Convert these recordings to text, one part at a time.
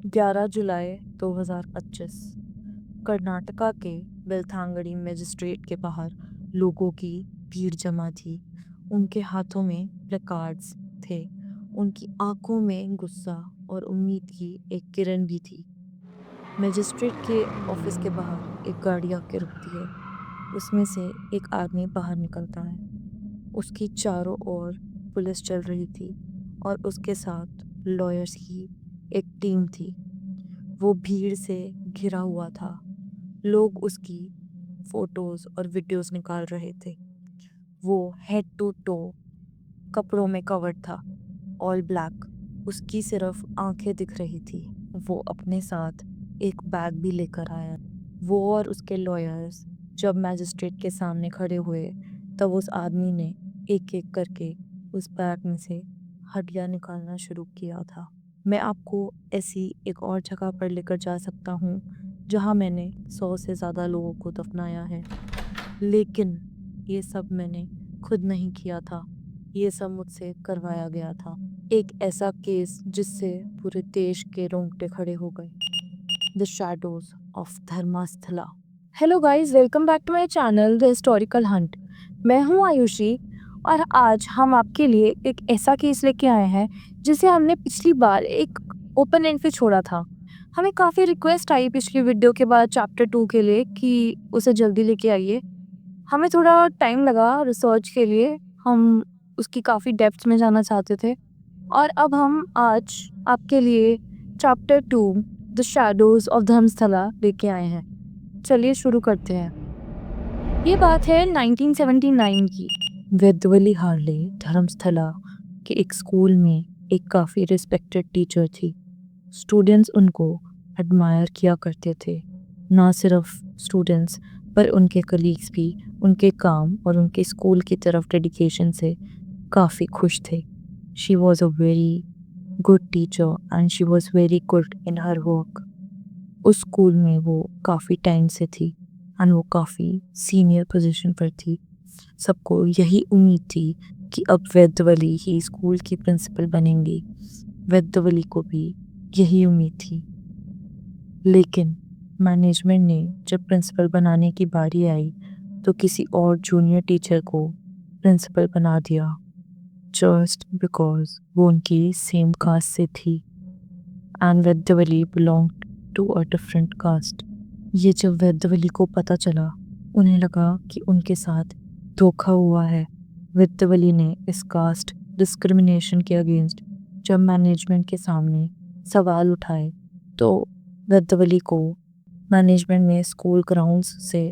11 जुलाई 2025 कर्नाटका के बेलथांगड़ी मजिस्ट्रेट के बाहर लोगों की भीड़ जमा थी। उनके हाथों में प्लेकार्ड्स थे। उनकी आंखों में गुस्सा और उम्मीद की एक किरण भी थी। मजिस्ट्रेट के ऑफिस के बाहर एक गाड़ी आके रुकती है। उसमें से एक आदमी बाहर निकलता है। उसकी चारों ओर पुलिस चल रही थी और उसके साथ लॉयर्स की एक टीम थी। वो भीड़ से घिरा हुआ था। लोग उसकी फोटोज और वीडियोस निकाल रहे थे। वो हेड टू टो कपड़ों में कवर्ड था, ऑल ब्लैक। उसकी सिर्फ आंखें दिख रही थी। वो अपने साथ एक बैग भी लेकर आया। वो और उसके लॉयर्स जब मैजिस्ट्रेट के सामने खड़े हुए तब उस आदमी ने एक एक करके उस बैग में से हड्डियां निकालना शुरू किया था। मैं आपको ऐसी एक और जगह पर लेकर जा सकता हूँ जहाँ मैंने 100 से ज़्यादा लोगों को दफनाया है, लेकिन ये सब मैंने खुद नहीं किया था। ये सब मुझसे करवाया गया था। एक ऐसा केस जिससे पूरे देश के रोंगटे खड़े हो गए। The shadows of Dharmasthala. Hello guys, welcome back to my channel the historical hunt. मैं हूँ आयुषी और आज हम आपके लिए एक ऐसा केस लेके आए हैं जिसे हमने पिछली बार एक ओपन एंड पे छोड़ा था। हमें काफ़ी रिक्वेस्ट आई पिछली वीडियो के बाद चैप्टर 2 के लिए कि उसे जल्दी लेके आइए। हमें थोड़ा टाइम लगा रिसर्च के लिए। हम उसकी काफ़ी डेप्थ में जाना चाहते थे और अब हम आज आपके लिए chapter 2 the shadows of Dharmasthala लेके आए हैं। चलिए शुरू करते हैं। ये बात है 1979 की। वेदवली हार्ले धर्मस्थला के एक स्कूल में एक काफ़ी रिस्पेक्टेड टीचर थी। स्टूडेंट्स उनको एडमायर किया करते थे। ना सिर्फ स्टूडेंट्स पर उनके कलीग्स भी उनके काम और उनके स्कूल की तरफ डेडिकेशन से काफ़ी खुश थे। She was a very good teacher and she was very good in her work. उस स्कूल में वो काफ़ी टाइम से थी एंड वो काफ़ी सीनियर पोजीशन पर थी। सबको यही उम्मीद थी कि अब वेदवली ही स्कूल की प्रिंसिपल बनेंगी। वेदवली को भी यही उम्मीद थी, लेकिन मैनेजमेंट ने जब प्रिंसिपल बनाने की बारी आई तो किसी और जूनियर टीचर को प्रिंसिपल बना दिया, जस्ट बिकॉज वो उनकी सेम कास्ट से थी and Vedavalli belong to a different caste. ये जब वेदवली को पता चला, उन्हें लगा कि उनके साथ धोखा हुआ है। वेदवली ने इस कास्ट डिस्क्रिमिनेशन के अगेंस्ट जब मैनेजमेंट के सामने सवाल उठाए तो वेदवली को मैनेजमेंट ने स्कूल ग्राउंड्स से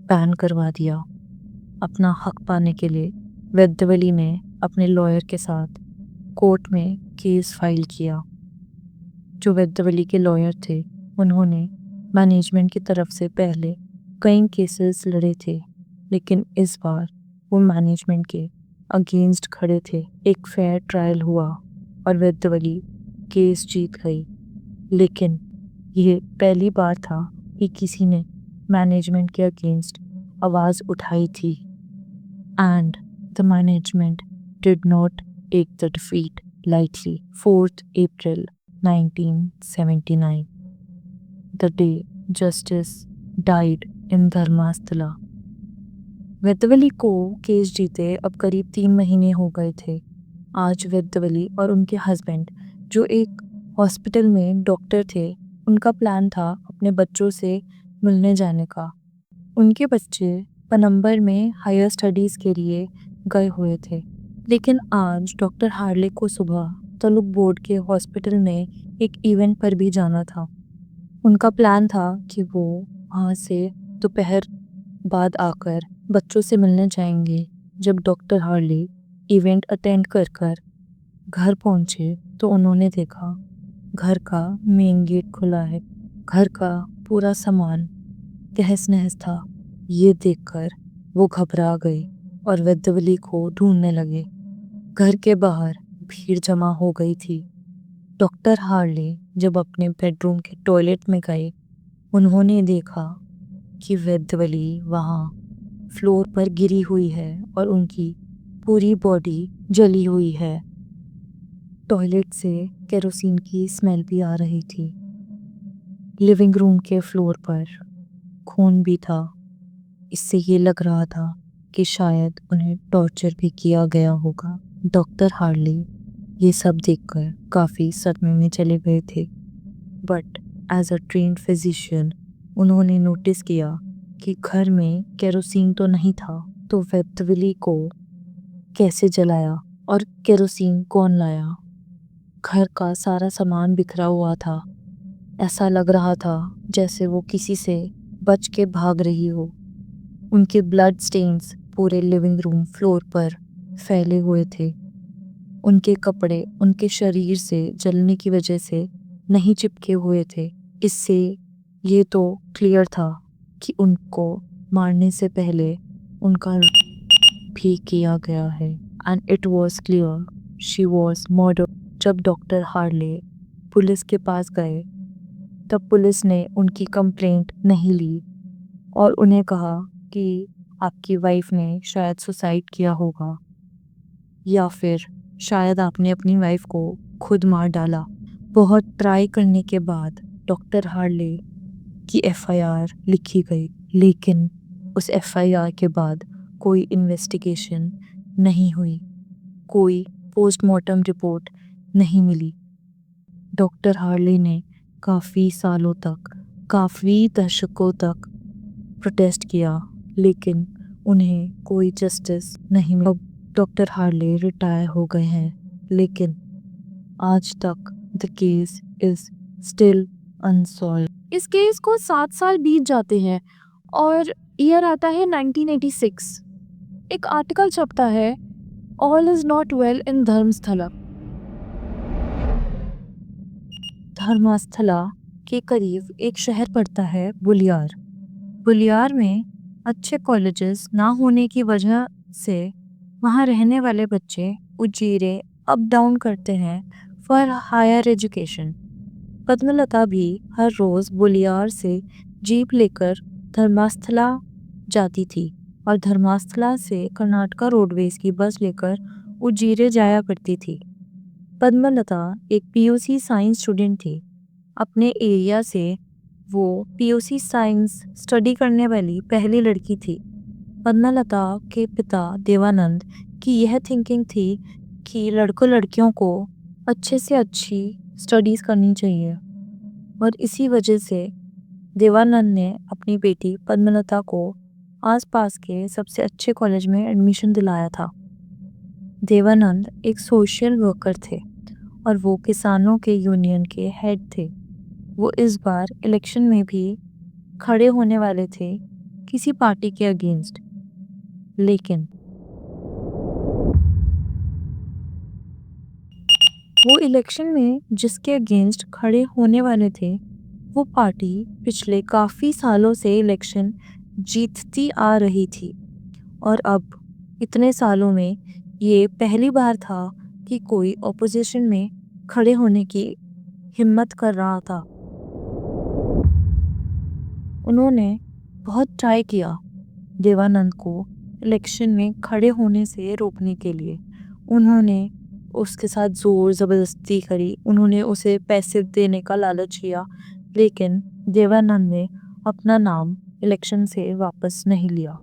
बैन करवा दिया। अपना हक पाने के लिए वेदवली ने अपने लॉयर के साथ कोर्ट में केस फाइल किया। जो वेदवली के लॉयर थे उन्होंने मैनेजमेंट की तरफ से पहले कई केसेस लड़े थे, लेकिन इस बार वो मैनेजमेंट के अगेंस्ट खड़े थे। एक फेयर ट्रायल हुआ और वेदवली केस जीत गई, लेकिन ये पहली बार था कि किसी ने मैनेजमेंट के अगेंस्ट आवाज़ उठाई थी and the management did not take the defeat lightly. 4th April 1979, the day justice died in Dharmasthala. Vedavalli को केस जीते अब करीब 3 महीने हो गए थे। आज वेदवली और उनके हस्बैंड, जो एक हॉस्पिटल में डॉक्टर थे, उनका प्लान था अपने बच्चों से मिलने जाने का। उनके बच्चे पनम्बर में हायर स्टडीज़ के लिए गए हुए थे, लेकिन आज डॉक्टर हार्ले को सुबह तलुक बोर्ड के हॉस्पिटल में एक इवेंट पर भी जाना था। उनका प्लान था कि वो वहाँ से दोपहर बाद आकर बच्चों से मिलने जाएंगे। जब डॉक्टर हार्ले इवेंट अटेंड कर घर पहुँचे तो उन्होंने देखा घर का मेन गेट खुला है। घर का पूरा सामान तहस नहस था। ये देखकर वो घबरा गए और वेदवली को ढूंढने लगे। घर के बाहर भीड़ जमा हो गई थी। डॉक्टर हार्ले जब अपने बेडरूम के टॉयलेट में गए, उन्होंने देखा कि वेदवली वहाँ फ्लोर पर गिरी हुई है और उनकी पूरी बॉडी जली हुई है। टॉयलेट से केरोसिन की स्मेल भी आ रही थी। लिविंग रूम के फ्लोर पर खून भी था। इससे ये लग रहा था कि शायद उन्हें टॉर्चर भी किया गया होगा। डॉक्टर हार्ले ये सब देखकर काफ़ी सदमे में चले गए थे, but as a trained physician उन्होंने नोटिस किया कि घर में केरोसिन तो नहीं था, तो वेप्तविली को कैसे जलाया और केरोसिन कौन लाया। घर का सारा सामान बिखरा हुआ था। ऐसा लग रहा था जैसे वो किसी से बच के भाग रही हो। उनके ब्लड स्टेन्स पूरे लिविंग रूम फ्लोर पर फैले हुए थे। उनके कपड़े उनके शरीर से जलने की वजह से नहीं चिपके हुए थे। इससे ये तो क्लियर था कि उनको मारने से पहले उनका भी किया गया है। And it was clear she was murder. जब डॉक्टर हार्ले पुलिस के पास गए तब पुलिस ने उनकी कंप्लेंट नहीं ली और उन्हें कहा कि आपकी वाइफ ने शायद सुसाइड किया होगा या फिर शायद आपने अपनी वाइफ को खुद मार डाला। बहुत ट्राई करने के बाद डॉक्टर हार्ले की एफआईआर लिखी गई, लेकिन उस एफआईआर के बाद कोई इन्वेस्टिगेशन नहीं हुई, कोई पोस्टमार्टम रिपोर्ट नहीं मिली। डॉक्टर हार्ले ने काफ़ी सालों तक, काफ़ी दशकों तक प्रोटेस्ट किया, लेकिन उन्हें कोई जस्टिस नहीं मिला। डॉक्टर हार्ले रिटायर हो गए हैं, लेकिन आज तक the case is still unsolved. इस केस को 7 साल बीत जाते हैं और ईयर आता है 1986। एक आर्टिकल छपता है, all is not well in Dharmasthala. Dharmasthala के करीब एक शहर पड़ता है बुलियार। बुलियार में अच्छे कॉलेजेस ना होने की वजह से वहाँ रहने वाले बच्चे उजीरे अप डाउन करते हैं फॉर हायर एजुकेशन। पद्मलता भी हर रोज़ बुलियार से जीप लेकर धर्मस्थला जाती थी और धर्मस्थला से कर्नाटका रोडवेज की बस लेकर उजीरे जाया करती थी। पद्मलता एक पीयूसी साइंस स्टूडेंट थी। अपने एरिया से वो पीयूसी साइंस स्टडी करने वाली पहली लड़की थी। पद्मलता के पिता देवानंद की यह थिंकिंग थी कि लड़कों लड़कियों को अच्छे से अच्छी स्टडीज़ करनी चाहिए और इसी वजह से देवानंद ने अपनी बेटी पद्मलता को आसपास के सबसे अच्छे कॉलेज में एडमिशन दिलाया था। देवानंद एक सोशल वर्कर थे और वो किसानों के यूनियन के हेड थे। वो इस बार इलेक्शन में भी खड़े होने वाले थे किसी पार्टी के अगेंस्ट, लेकिन वो इलेक्शन में जिसके अगेंस्ट खड़े होने वाले थे वो पार्टी पिछले काफ़ी सालों से इलेक्शन जीतती आ रही थी और अब इतने सालों में ये पहली बार था कि कोई ऑपोजिशन में खड़े होने की हिम्मत कर रहा था। उन्होंने बहुत ट्राई किया देवानंद को इलेक्शन में खड़े होने से रोकने के लिए। उन्होंने उसके साथ ज़ोर ज़बरदस्ती करी, उन्होंने उसे पैसे देने का लालच किया, लेकिन देवानंद ने अपना नाम इलेक्शन से वापस नहीं लिया।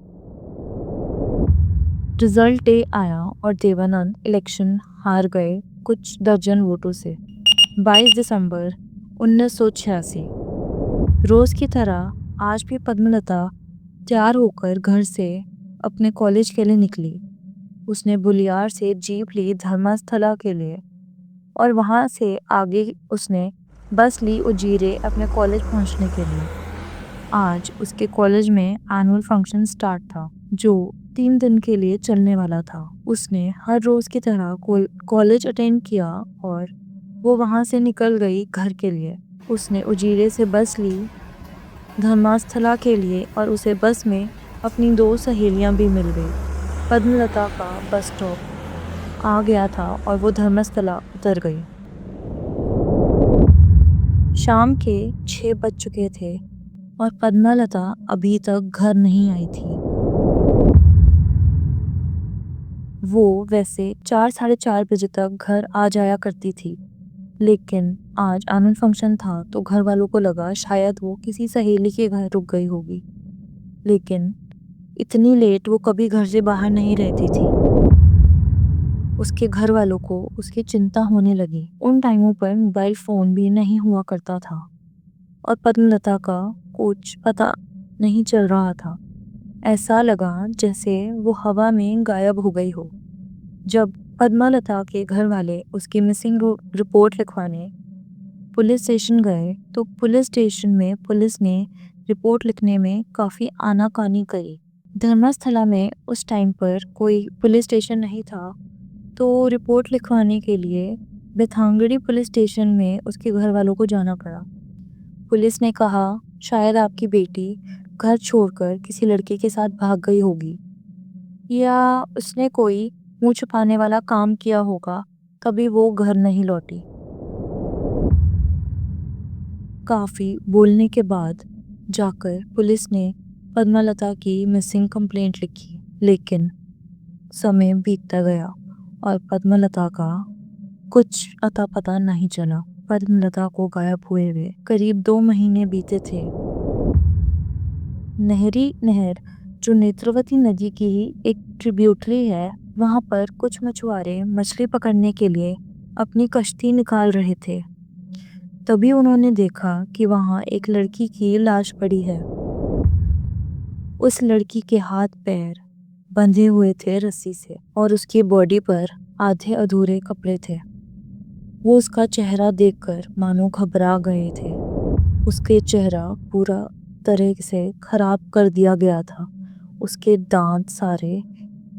रिजल्ट डे आया और देवानंद इलेक्शन हार गए कुछ दर्जन वोटों से। 22 दिसंबर 1986 रोज़ की तरह आज भी पद्मलता तैयार होकर घर से अपने कॉलेज के लिए निकली। उसने बुलियार से जीप ली धर्मस्थला के लिए और वहाँ से आगे उसने बस ली उजीरे अपने कॉलेज पहुँचने के लिए। आज उसके कॉलेज में एनुअल फंक्शन स्टार्ट था जो 3 दिन के लिए चलने वाला था। उसने हर रोज़ की तरह कॉलेज अटेंड किया और वो वहाँ से निकल गई घर के लिए। उसने उजीरे से बस ली धर्मस्थला के लिए और उसे बस में अपनी 2 सहेलियाँ भी मिल गई। पद्मलता का बस स्टॉप आ गया था और वो धर्मस्थला उतर गई। शाम के 6 बज चुके थे और पद्मलता अभी तक घर नहीं आई थी। वो वैसे 4 साढ़े 4 बजे तक घर आ जाया करती थी, लेकिन आज एनुअल फंक्शन था तो घर वालों को लगा शायद वो किसी सहेली के घर रुक गई होगी, लेकिन इतनी लेट वो कभी घर से बाहर नहीं रहती थी। उसके घर वालों को उसकी चिंता होने लगी। उन टाइमों पर मोबाइल फ़ोन भी नहीं हुआ करता था और पद्मलता का कुछ पता नहीं चल रहा था। ऐसा लगा जैसे वो हवा में गायब हो गई हो। जब पद्मलता के घर वाले उसकी मिसिंग रिपोर्ट लिखवाने पुलिस स्टेशन गए तो पुलिस स्टेशन में पुलिस ने रिपोर्ट लिखने में काफ़ी आनाकानी करी। धर्मस्थला में उस टाइम पर कोई पुलिस स्टेशन नहीं था, तो रिपोर्ट लिखवाने के लिए बेथांगड़ी पुलिस स्टेशन में उसके घर वालों को जाना पड़ा। पुलिस ने कहा शायद आपकी बेटी घर छोड़कर किसी लड़के के साथ भाग गई होगी या उसने कोई मुंह छुपाने वाला काम किया होगा, तभी वो घर नहीं लौटी। काफ़ी बोलने के बाद जाकर पुलिस ने पद्मलता की मिसिंग कंप्लेंट लिखी, लेकिन समय बीतता गया और पद्मलता का कुछ अता पता नहीं चला। पद्मलता को गायब हुए हुए करीब 2 महीने बीते थे। नहरी नहर जो नेत्रवती नदी की ही एक ट्रिब्यूटरी है, वहाँ पर कुछ मछुआरे मछली पकड़ने के लिए अपनी कश्ती निकाल रहे थे। तभी उन्होंने देखा कि वहाँ एक लड़की की लाश पड़ी है। उस लड़की के हाथ पैर बंधे हुए थे रस्सी से और उसकी बॉडी पर आधे अधूरे कपड़े थे। वो उसका चेहरा देखकर मानो घबरा गए थे। उसके चेहरा पूरा तरह से खराब कर दिया गया था। उसके दांत सारे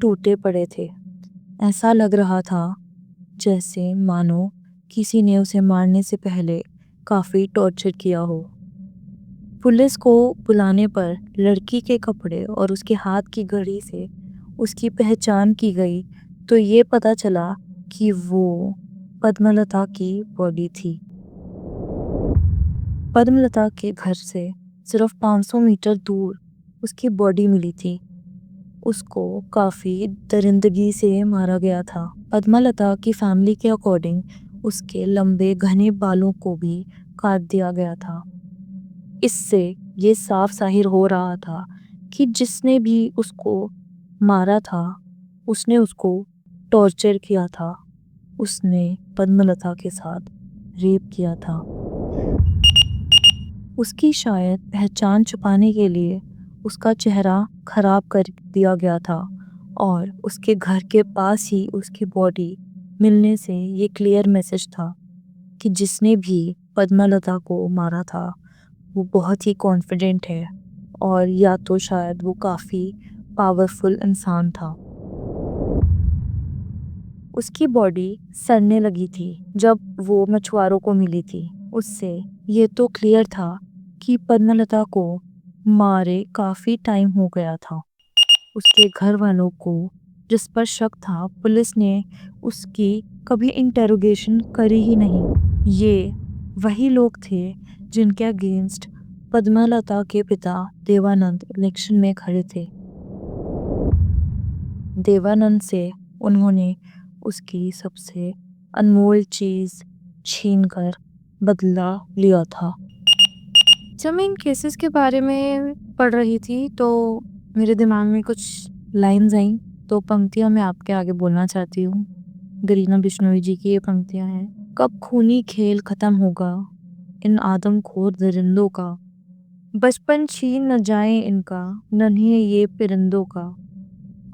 टूटे पड़े थे। ऐसा लग रहा था जैसे मानो किसी ने उसे मारने से पहले काफ़ी टॉर्चर किया हो। पुलिस को बुलाने पर लड़की के कपड़े और उसके हाथ की घड़ी से उसकी पहचान की गई तो ये पता चला कि वो पद्मलता की बॉडी थी। पद्मलता के घर से सिर्फ 500 मीटर दूर उसकी बॉडी मिली थी। उसको काफ़ी दरिंदगी से मारा गया था। पद्मलता की फैमिली के अकॉर्डिंग उसके लंबे घने बालों को भी काट दिया गया था। इससे ये साफ जाहिर हो रहा था कि जिसने भी उसको मारा था उसने उसको टॉर्चर किया था। उसने पद्मलता के साथ रेप किया था। उसकी शायद पहचान छुपाने के लिए उसका चेहरा खराब कर दिया गया था और उसके घर के पास ही उसकी बॉडी मिलने से ये क्लियर मैसेज था कि जिसने भी पद्मलता को मारा था वो बहुत ही कॉन्फिडेंट है और या तो शायद वो काफ़ी पावरफुल इंसान था। उसकी बॉडी सड़ने लगी थी जब वो मछुआरों को मिली थी। उससे ये तो क्लियर था कि पद्मलता को मारे काफ़ी टाइम हो गया था। उसके घर वालों को जिस पर शक था, पुलिस ने उसकी कभी इंटेरोगेशन करी ही नहीं। ये वही लोग थे जिनके अगेंस्ट पद्मलता के पिता देवानंद इलेक्शन में खड़े थे। देवानंद से उन्होंने उसकी सबसे अनमोल चीज़ छीनकर बदला लिया था। जब मैं इन केसेस के बारे में पढ़ रही थी तो मेरे दिमाग में कुछ लाइंस आई, तो पंक्तियाँ मैं आपके आगे बोलना चाहती हूँ। गरीना बिश्नोई जी की ये पंक्तियाँ हैं। कब खूनी खेल खत्म होगा इन आदमखोर दरिंदों का, बचपन छीन न जाए इनका नन्हे ये परिंदों का,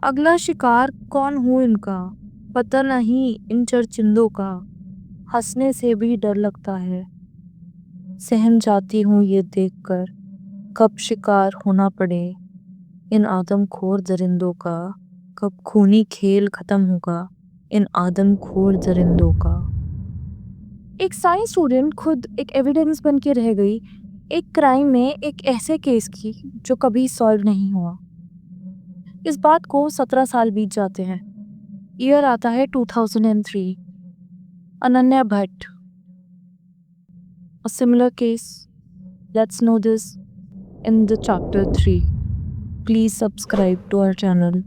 अगला शिकार कौन हो इनका पता नहीं इन चरचिंदों का, हंसने से भी डर लगता है सहम जाती हूँ ये देखकर कब शिकार होना पड़े इन आदमखोर दरिंदों का, कब खूनी खेल खत्म होगा इन आदमखोर दरिंदों का। एक साइंस स्टूडेंट खुद एक एविडेंस बन के रह गई एक क्राइम में, एक ऐसे केस की जो कभी सॉल्व नहीं हुआ। इस बात को 17 साल बीत जाते हैं। ईयर आता है 2003। Ananya Bhatt, a similar case. Let's know this in the chapter 3. Please subscribe to our channel.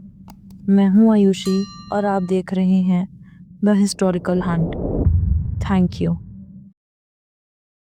मैं हूँ आयुषी और आप देख रहे हैं the historical hunt. Thank you.